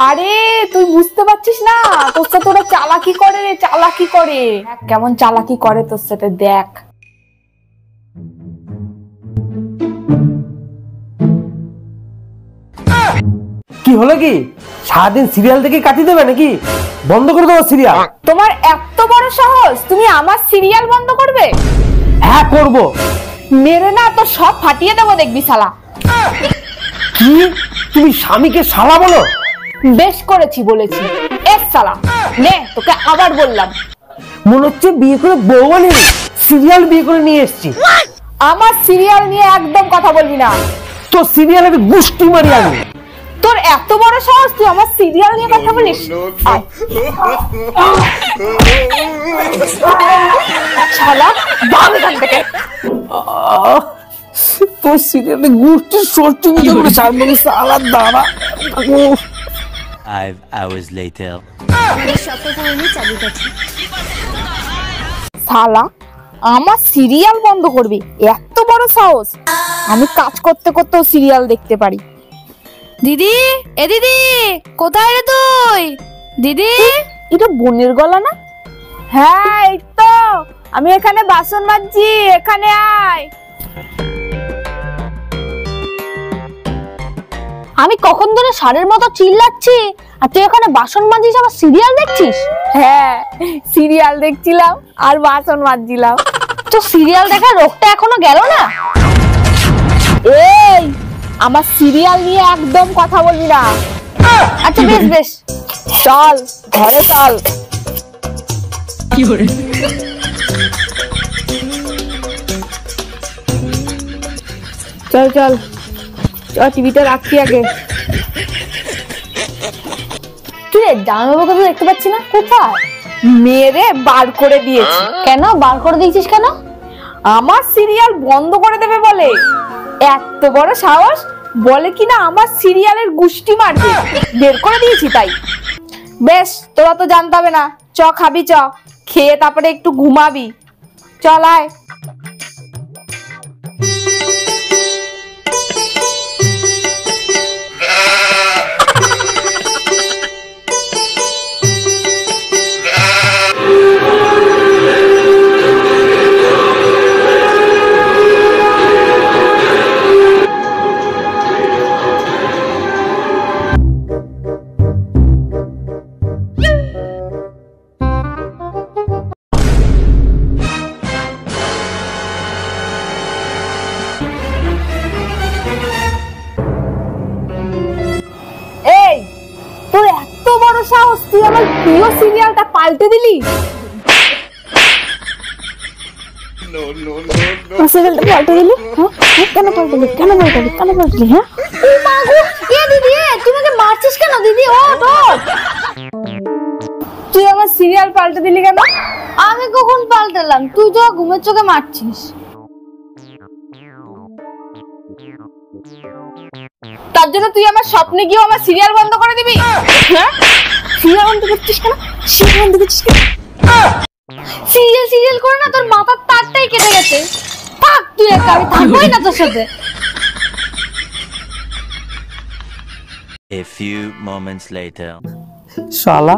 আরে তুই বুঝতে পারছিস না, তোর সাথে ওরা চালাকি করে রে, চালাকি করে। কেমন চালাকি করে তোর সাথে দেখ। কি হলো কি? সারাদিন সিরিয়াল দেখে কাটিয়ে দেবে নাকি? বন্ধ করে দেবো সিরিয়াল। তোমার এত বড় সাহস, তুমি আমার সিরিয়াল বন্ধ করবে? হ্যাঁ করবো। মেরে না তো সব ফাটিয়ে দেবো, দেখবি শালা। কি তুমি স্বামীকে শালা বলো? বেশ করেছি বলেছি। এক শালা নে, তোকে আবার বললাম। মনে হচ্ছে বিয়ে করে বউ বানিয়ে সিরিয়াল বিয়ে করে নিয়ে এসছি। আমার সিরিয়াল নিয়ে একদম কথা বলবি না। তো সিরিয়ালের গুষ্টি মারি আমি। তোর এত বড় সাহস, তুই আমার সিরিয়াল নিয়ে কথা বলিস? শালা ভাগ এখান থেকে। তোর সিরিয়ালের গুষ্টি সত্যি করে সামনে শালা দাঁড়া। 5 hours later. শালা আমার সিরিয়াল বন্ধ করবি? এত বড় সাহস! আমি কাজ করতে করতেও সিরিয়াল দেখতে পারি। দিদি, এ দিদি, কোথায় রে তুই? দিদি, এটা বোনের গলা না? হ্যাঁ এই তো, আমি এখানে বাসন মাজছি, এখানে আয়। আমি কখন ধরে ষাঁড়ের মতো চিল্লাচ্ছি আর তুই এখানে বাসন মাজিস, আবার সিরিয়াল দেখছিস? হ্যাঁ সিরিয়াল দেখছিলাম আর বাসন মাজছিলাম। তো সিরিয়াল দেখার রোগটা এখনো গেল না? এই আমার সিরিয়াল নিয়ে একদম কথা বলবি না। আচ্ছা বেশ বেশ, চল ঘরে চল। কি করে? চল চল চল, টিভিটা রাখছি আগে। কি রে, জামাইবাবুকে তো দেখতে পাচ্ছি না, কোথায়? মেরে বার করে দিয়েছি। কেন বার করে দিয়েছিস কেন? আমার সিরিয়াল বন্ধ করে দেবে বলে। এত বড় সাহস, বলে কিনা আমার সিরিয়ালের গুষ্টি মারবে। বের করে দিয়েছি তাই। বেশ, তোরা তো জানতে হবে না। চ খাবি, চ খেয়ে তারপরে একটু ঘুমাবি। চল আয়। সাহস, তুই আমার প্রিয় সিরিয়ালটা পাল্টে দিলি। সিরিয়ালটা পাল্টে দিলি? কেন পাল্টালি? কেন পাল্টালি? কেন পাল্টালি? হ্যাঁ ও মা গো, এ দিদি, তুই আমাকে মারছিস কেন? দিদি ও তুই আমার সিরিয়াল পাল্টে দিলি কেন? আমি কখন পাল্টালাম? তুই তো ঘুমের চোখে মারছিস। তার জন্য তুই আমার স্বপ্নে গিয়ে আমার সিরিয়াল বন্ধ করে দিবি? হ্যাঁ সিরিয়াল বন্ধ করছিস কেন? সিরিয়াল বন্ধ করছিস কেন? সিরিয়াল করে না তোর মাথার তারটাই কেটে গেছে। থাক তুই একা, আমি থাকবোই না তোর সাথে। A few moments later. শালা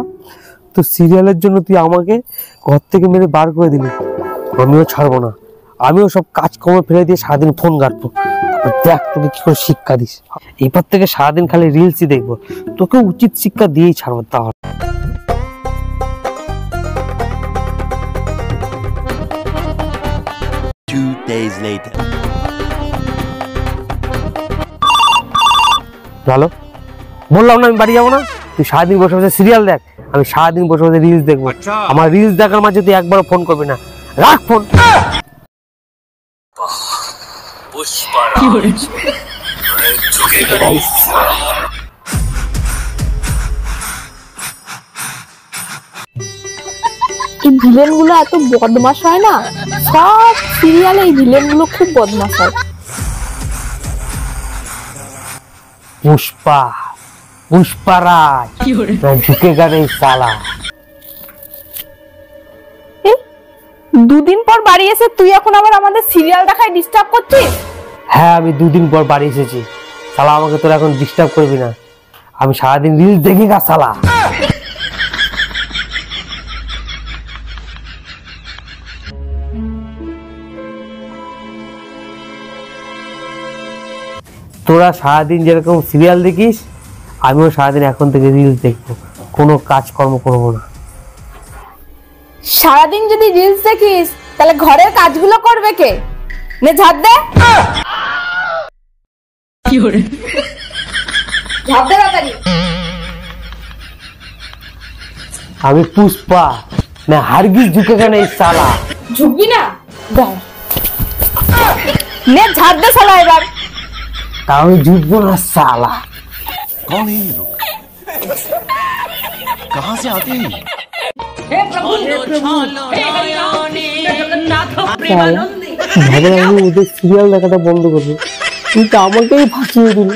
তো সিরিয়ালের জন্য তুই আমাকে ঘর থেকে মেরে বার করে দিলি। আমিও ছাড়বো না, আমিও সব কাজকর্ম ফেলে দিয়ে সারাদিন ফোন ঘাটবো। দেখ তোকে কি করে শিক্ষা দিস। এবার থেকে সারাদিন খালি রিলসই দেখবো। তোকে উচিত শিক্ষা দিয়েই ছাড়বো। তাহলে 2 days later. ভালো বললাম না আমি বাড়ি যাবো না। তুই সারাদিন বসে বসে সিরিয়াল দেখ, আমি সারাদিন বসে বসে রিলস দেখবো। আমার রিলস দেখার মাঝে তুই একবারও ফোন করবি না। রাখ ফোন। এই ভিলেন গুলো এত বদমাশ হয় না, সব সিরিয়ালে এই ভিলেন গুলো খুব বদমাশ হয়। পুষ্পা, পুষ্পারাজ, ঝুঁকেগা নেই সালা। দুদিন পর বাড়ি এসে তুই এখন আবার আমাদের সিরিয়াল দেখায় ডিস্টার্ব করছিস? হ্যাঁ আমি দুদিন পর বাড়ি এসেছি। শালা আমাকে তোরা এখন ডিস্টার্ব করবি না। আমি সারাদিন রিলস দেখি গা শালা। তোরা সারাদিন যেরকম সিরিয়াল দেখিস, আমিও সারাদিন এখন থেকে রিলস দেখবো, কোনো কাজকর্ম করবো না। সারাদিন যদি রিলস দেখিস তাহলে ঘরের কাজগুলো করবে কে? নে ঝাড় দে। ঝাড় দে তাড়াতাড়ি। আমি পুষ্পা না হারগিজ ঝুঁকেগা না এই শালা। ঝুঁকবি না? নে ঝাড় দে শালা এবার। তা আমি ঝুঁকবো না শালা। कौन है ये लोग? कहाँ से आते हैं? ভাবলাম আমি ওদের সিরিয়াল দেখাটা বন্ধ করবো, কিন্তু আমাকেই ফাঁসিয়ে দিল।